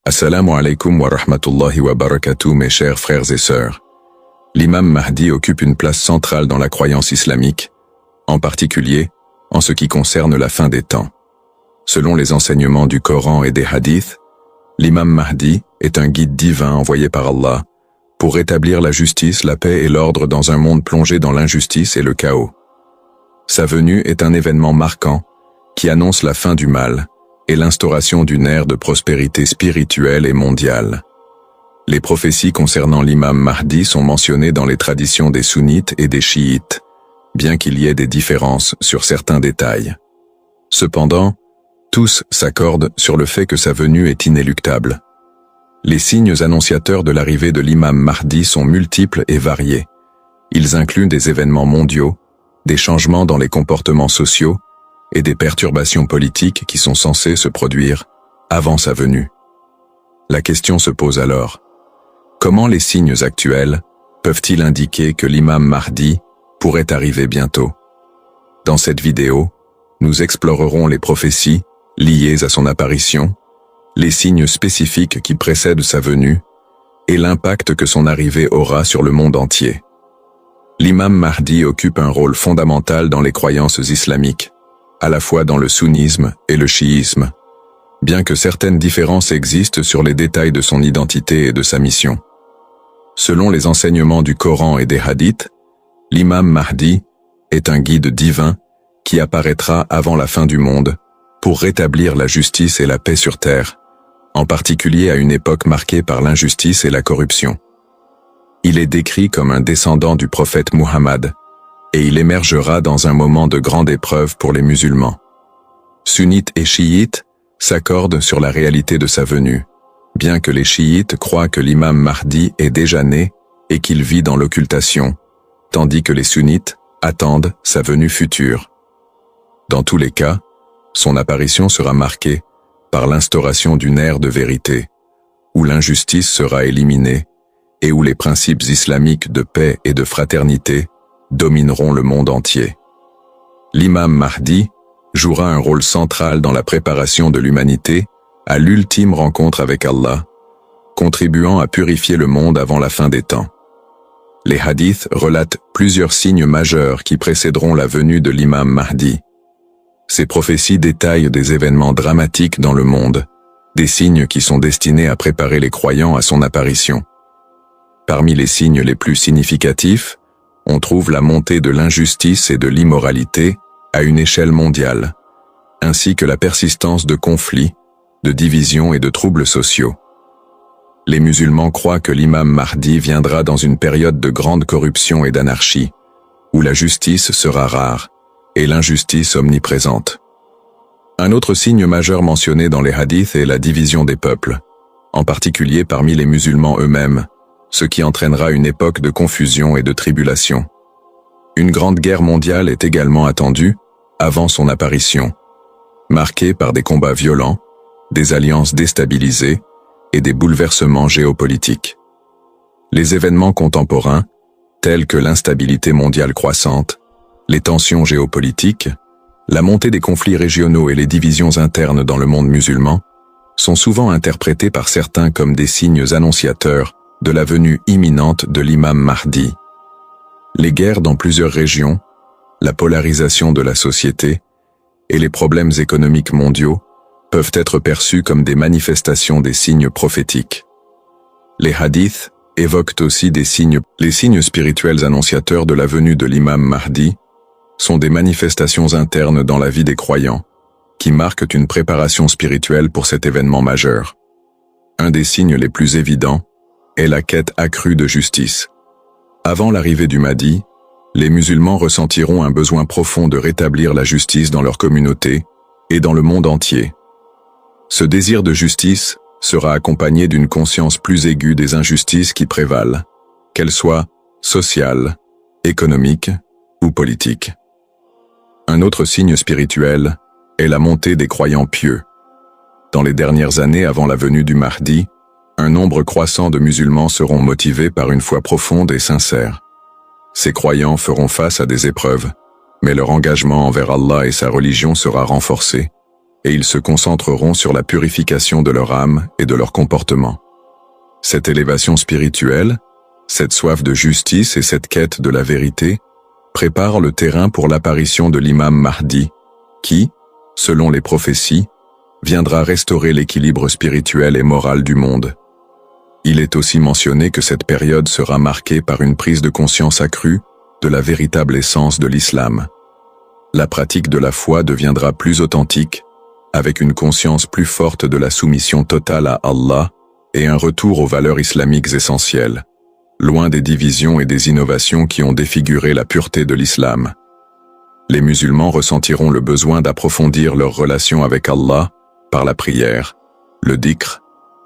Assalamu alaikum wa rahmatullahi wa barakatuh, mes chers frères et sœurs. L'imam Mahdi occupe une place centrale dans la croyance islamique, en particulier en ce qui concerne la fin des temps. Selon les enseignements du Coran et des hadiths, l'imam Mahdi est un guide divin envoyé par Allah pour rétablir la justice, la paix et l'ordre dans un monde plongé dans l'injustice et le chaos. Sa venue est un événement marquant qui annonce la fin du mal et l'instauration d'une ère de prospérité spirituelle et mondiale. Les prophéties concernant l'imam Mahdi sont mentionnées dans les traditions des sunnites et des chiites, bien qu'il y ait des différences sur certains détails. Cependant, tous s'accordent sur le fait que sa venue est inéluctable. Les signes annonciateurs de l'arrivée de l'imam Mahdi sont multiples et variés. Ils incluent des événements mondiaux, des changements dans les comportements sociaux et des perturbations politiques qui sont censées se produire avant sa venue. La question se pose alors: comment les signes actuels peuvent-ils indiquer que l'imam Mahdi pourrait arriver bientôt? Dans cette vidéo, nous explorerons les prophéties liées à son apparition, les signes spécifiques qui précèdent sa venue et l'impact que son arrivée aura sur le monde entier. L'imam Mahdi occupe un rôle fondamental dans les croyances islamiques, à la fois dans le sunnisme et le chiisme, bien que certaines différences existent sur les détails de son identité et de sa mission. Selon les enseignements du Coran et des hadiths, l'imam Mahdi est un guide divin qui apparaîtra avant la fin du monde pour rétablir la justice et la paix sur terre, en particulier à une époque marquée par l'injustice et la corruption. Il est décrit comme un descendant du prophète Muhammad, et il émergera dans un moment de grande épreuve pour les musulmans. Sunnites et chiites s'accordent sur la réalité de sa venue, bien que les chiites croient que l'imam Mahdi est déjà né et qu'il vit dans l'occultation, tandis que les sunnites attendent sa venue future. Dans tous les cas, son apparition sera marquée par l'instauration d'une ère de vérité, où l'injustice sera éliminée et où les principes islamiques de paix et de fraternité domineront le monde entier. L'imam Mahdi jouera un rôle central dans la préparation de l'humanité à l'ultime rencontre avec Allah, contribuant à purifier le monde avant la fin des temps. Les hadiths relatent plusieurs signes majeurs qui précéderont la venue de l'imam Mahdi. Ces prophéties détaillent des événements dramatiques dans le monde, des signes qui sont destinés à préparer les croyants à son apparition. Parmi les signes les plus significatifs, on trouve la montée de l'injustice et de l'immoralité à une échelle mondiale, ainsi que la persistance de conflits, de divisions et de troubles sociaux. Les musulmans croient que l'imam Mahdi viendra dans une période de grande corruption et d'anarchie, où la justice sera rare et l'injustice omniprésente. Un autre signe majeur mentionné dans les hadiths est la division des peuples, en particulier parmi les musulmans eux-mêmes, ce qui entraînera une époque de confusion et de tribulation. Une grande guerre mondiale est également attendue avant son apparition, marquée par des combats violents, des alliances déstabilisées et des bouleversements géopolitiques. Les événements contemporains, tels que l'instabilité mondiale croissante, les tensions géopolitiques, la montée des conflits régionaux et les divisions internes dans le monde musulman, sont souvent interprétés par certains comme des signes annonciateurs de la venue imminente de l'imam Mahdi. Les guerres dans plusieurs régions, la polarisation de la société et les problèmes économiques mondiaux peuvent être perçus comme des manifestations des signes prophétiques. Les hadiths évoquent aussi des signes. Les signes spirituels annonciateurs de la venue de l'imam Mahdi sont des manifestations internes dans la vie des croyants, qui marquent une préparation spirituelle pour cet événement majeur. Un des signes les plus évidents est la quête accrue de justice. Avant l'arrivée du Mahdi, les musulmans ressentiront un besoin profond de rétablir la justice dans leur communauté et dans le monde entier. Ce désir de justice sera accompagné d'une conscience plus aiguë des injustices qui prévalent, qu'elles soient sociales, économiques ou politiques. Un autre signe spirituel est la montée des croyants pieux. Dans les dernières années avant la venue du Mahdi, un nombre croissant de musulmans seront motivés par une foi profonde et sincère. Ces croyants feront face à des épreuves, mais leur engagement envers Allah et sa religion sera renforcé, et ils se concentreront sur la purification de leur âme et de leur comportement. Cette élévation spirituelle, cette soif de justice et cette quête de la vérité préparent le terrain pour l'apparition de l'imam Mahdi, qui, selon les prophéties, viendra restaurer l'équilibre spirituel et moral du monde. Il est aussi mentionné que cette période sera marquée par une prise de conscience accrue de la véritable essence de l'islam. La pratique de la foi deviendra plus authentique, avec une conscience plus forte de la soumission totale à Allah et un retour aux valeurs islamiques essentielles, loin des divisions et des innovations qui ont défiguré la pureté de l'islam. Les musulmans ressentiront le besoin d'approfondir leur relation avec Allah par la prière, le dhikr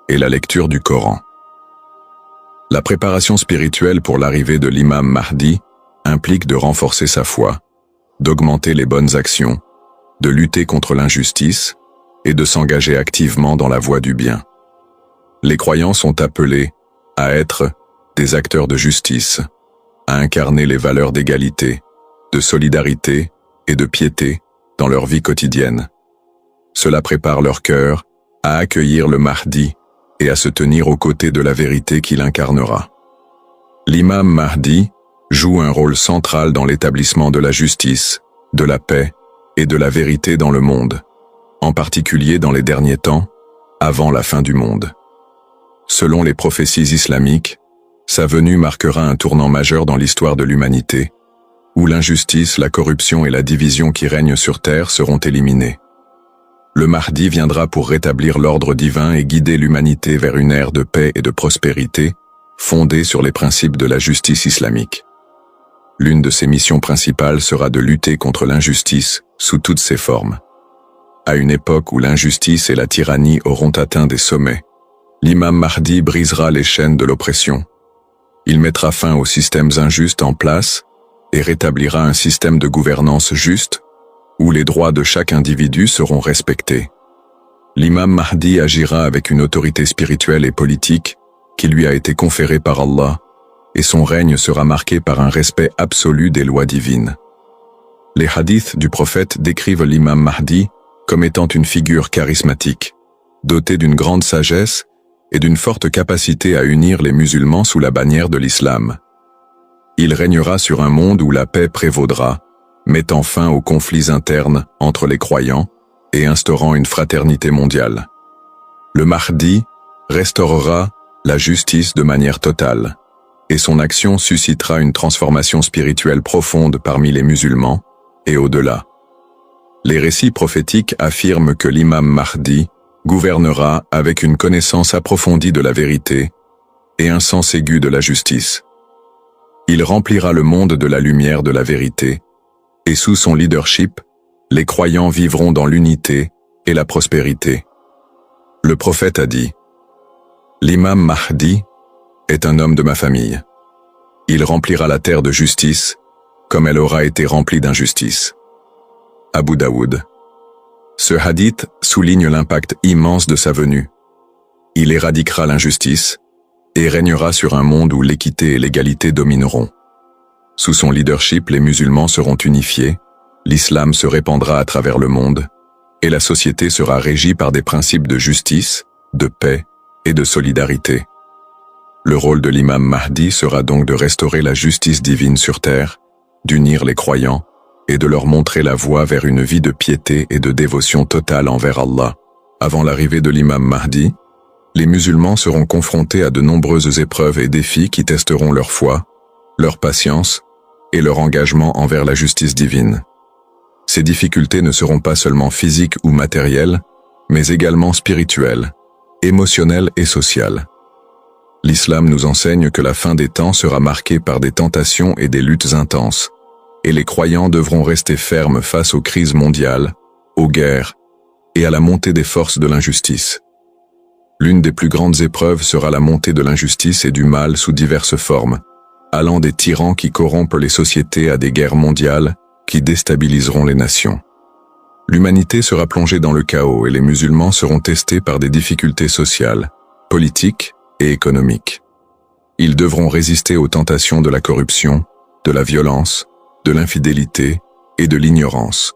et la lecture du Coran. La préparation spirituelle pour l'arrivée de l'imam Mahdi implique de renforcer sa foi, d'augmenter les bonnes actions, de lutter contre l'injustice et de s'engager activement dans la voie du bien. Les croyants sont appelés à être des acteurs de justice, à incarner les valeurs d'égalité, de solidarité et de piété dans leur vie quotidienne. Cela prépare leur cœur à accueillir le Mahdi et à se tenir aux côtés de la vérité qu'il incarnera. L'imam Mahdi joue un rôle central dans l'établissement de la justice, de la paix et de la vérité dans le monde, en particulier dans les derniers temps, avant la fin du monde. Selon les prophéties islamiques, sa venue marquera un tournant majeur dans l'histoire de l'humanité, où l'injustice, la corruption et la division qui règnent sur terre seront éliminées. Le Mahdi viendra pour rétablir l'ordre divin et guider l'humanité vers une ère de paix et de prospérité, fondée sur les principes de la justice islamique. L'une de ses missions principales sera de lutter contre l'injustice sous toutes ses formes. À une époque où l'injustice et la tyrannie auront atteint des sommets, l'imam Mahdi brisera les chaînes de l'oppression. Il mettra fin aux systèmes injustes en place et rétablira un système de gouvernance juste où les droits de chaque individu seront respectés. L'imam Mahdi agira avec une autorité spirituelle et politique qui lui a été conférée par Allah, et son règne sera marqué par un respect absolu des lois divines. Les hadiths du prophète décrivent l'imam Mahdi comme étant une figure charismatique, dotée d'une grande sagesse et d'une forte capacité à unir les musulmans sous la bannière de l'islam. Il régnera sur un monde où la paix prévaudra, mettant fin aux conflits internes entre les croyants et instaurant une fraternité mondiale. Le Mahdi restaurera la justice de manière totale, et son action suscitera une transformation spirituelle profonde parmi les musulmans et au-delà. Les récits prophétiques affirment que l'imam Mahdi gouvernera avec une connaissance approfondie de la vérité et un sens aigu de la justice. Il remplira le monde de la lumière de la vérité, et sous son leadership, les croyants vivront dans l'unité et la prospérité. Le prophète a dit : « L'imam Mahdi est un homme de ma famille. Il remplira la terre de justice, comme elle aura été remplie d'injustice. » Abu Daoud. Ce hadith souligne l'impact immense de sa venue. Il éradiquera l'injustice et régnera sur un monde où l'équité et l'égalité domineront. Sous son leadership, les musulmans seront unifiés, l'islam se répandra à travers le monde, et la société sera régie par des principes de justice, de paix et de solidarité. Le rôle de l'imam Mahdi sera donc de restaurer la justice divine sur terre, d'unir les croyants et de leur montrer la voie vers une vie de piété et de dévotion totale envers Allah. Avant l'arrivée de l'imam Mahdi, les musulmans seront confrontés à de nombreuses épreuves et défis qui testeront leur foi, leur patience et leur engagement envers la justice divine. Ces difficultés ne seront pas seulement physiques ou matérielles, mais également spirituelles, émotionnelles et sociales. L'islam nous enseigne que la fin des temps sera marquée par des tentations et des luttes intenses, et les croyants devront rester fermes face aux crises mondiales, aux guerres et à la montée des forces de l'injustice. L'une des plus grandes épreuves sera la montée de l'injustice et du mal sous diverses formes, allant des tyrans qui corrompent les sociétés à des guerres mondiales qui déstabiliseront les nations. L'humanité sera plongée dans le chaos et les musulmans seront testés par des difficultés sociales, politiques et économiques. Ils devront résister aux tentations de la corruption, de la violence, de l'infidélité et de l'ignorance.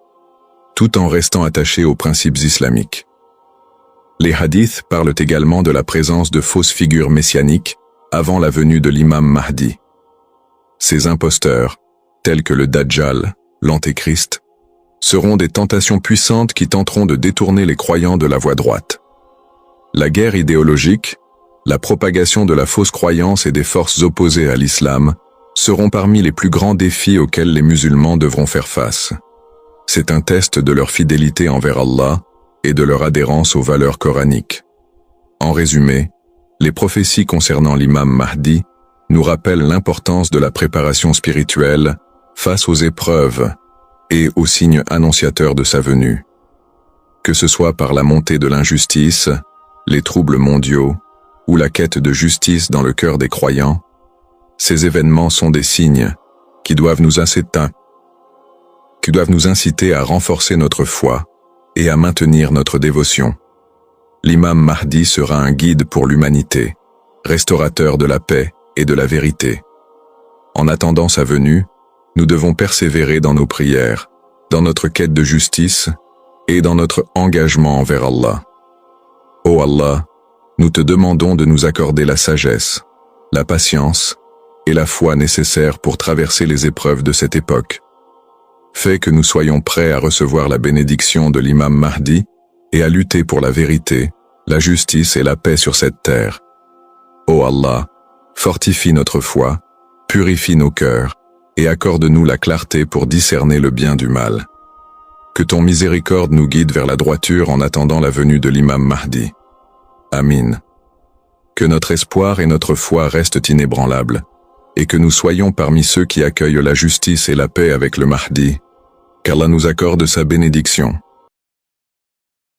tout en restant attachés aux principes islamiques. Les hadiths parlent également de la présence de fausses figures messianiques avant la venue de l'imam Mahdi. Ces imposteurs, tels que le Dajjal, l'Antéchrist, seront des tentations puissantes qui tenteront de détourner les croyants de la voie droite. La guerre idéologique, la propagation de la fausse croyance et des forces opposées à l'islam seront parmi les plus grands défis auxquels les musulmans devront faire face. C'est un test de leur fidélité envers Allah et de leur adhérence aux valeurs coraniques. En résumé, les prophéties concernant l'imam Mahdi nous rappellent l'importance de la préparation spirituelle face aux épreuves et aux signes annonciateurs de sa venue. Que ce soit par la montée de l'injustice, les troubles mondiaux ou la quête de justice dans le cœur des croyants, ces événements sont des signes qui doivent nous inciter à renforcer notre foi et à maintenir notre dévotion. L'imam Mahdi sera un guide pour l'humanité, restaurateur de la paix et de la vérité. En attendant sa venue, nous devons persévérer dans nos prières, dans notre quête de justice et dans notre engagement envers Allah. Ô Allah, nous te demandons de nous accorder la sagesse, la patience et la foi nécessaires pour traverser les épreuves de cette époque. Fais que nous soyons prêts à recevoir la bénédiction de l'imam Mahdi et à lutter pour la vérité, la justice et la paix sur cette terre. Ô Allah, fortifie notre foi, purifie nos cœurs et accorde-nous la clarté pour discerner le bien du mal. Que ton miséricorde nous guide vers la droiture en attendant la venue de l'imam Mahdi. Amin. Que notre espoir et notre foi restent inébranlables, et que nous soyons parmi ceux qui accueillent la justice et la paix avec le Mahdi, qu'Allah nous accorde sa bénédiction.